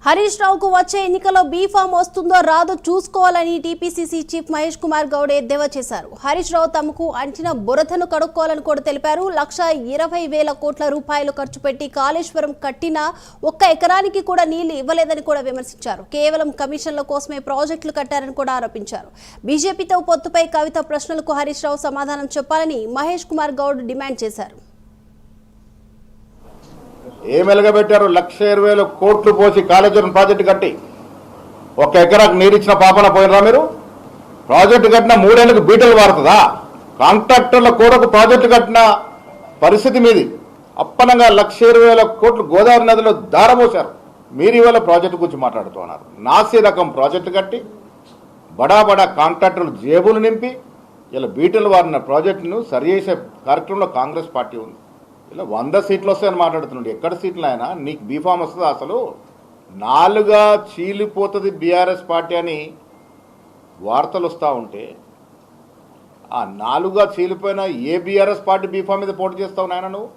హరీష్ రావుకు వచ్చే ఎన్నికల్లో బీఫామ్ వస్తుందో రాదో చూసుకోవాలని టీపీసీసీ చీఫ్ మహేష్ కుమార్ గౌడ్ ఎద్దేవా చేశారు. హరీష్ రావు తమకు అంటిన బురదను కడుక్కోవాలని కూడా తెలిపారు. 1,20,000 కోట్ల రూపాయలు ఖర్చు పెట్టి కాళేశ్వరం కట్టిన ఒక్క ఎకరానికి కూడా నీళ్లు ఇవ్వలేదని కూడా విమర్శించారు. కేవలం కమిషన్ల కోసమే ప్రాజెక్టులు కట్టారని కూడా ఆరోపించారు. బీజేపీతో పొత్తుపై కవిత ప్రశ్నలకు హరీష్ రావు సమాధానం చెప్పాలని మహేష్ కుమార్ గౌడ్ డిమాండ్ చేశారు. ఏం వెలగబెట్టారు? 1,20,000 కోట్లు పోసి కాళేశ్వరం ప్రాజెక్టు కట్టి 1 ఎకరాకు నీరిచ్చిన పాపన పోయినరా మీరు? ప్రాజెక్టు కట్టిన 3 ఏళ్ళకు బీటలు వారుతుందా? కాంట్రాక్టర్ల కూడకు ప్రాజెక్టు కట్టిన పరిస్థితి మీది. అప్పనంగా 1,20,000 కోట్లు గోదావరి నదిలో దారబోశారు. మీరు ఇవాళ ప్రాజెక్టు గురించి మాట్లాడుతున్నారు. నాసి రకం ప్రాజెక్టు కట్టి బడా కాంట్రాక్టర్లు జేబులు నింపి ఇలా బీటలు వారిన ప్రాజెక్టును సరిచేసే కార్యక్రమంలో కాంగ్రెస్ పార్టీ ఉంది. ఇలా 100 సీట్లు వస్తాయని మాట్లాడుతున్నాడు. ఎక్కడ సీట్లు అయినా నీకు బీఫామ్ వస్తుందా? అసలు 4గా చీలిపోతుంది బీఆర్ఎస్ పార్టీ అని వార్తలు వస్తూ ఉంటే ఆ 4గా చీలిపోయినా ఏ బీఆర్ఎస్ పార్టీ బీఫామ్ మీద పోటీ చేస్తావు నాయన నువ్వు?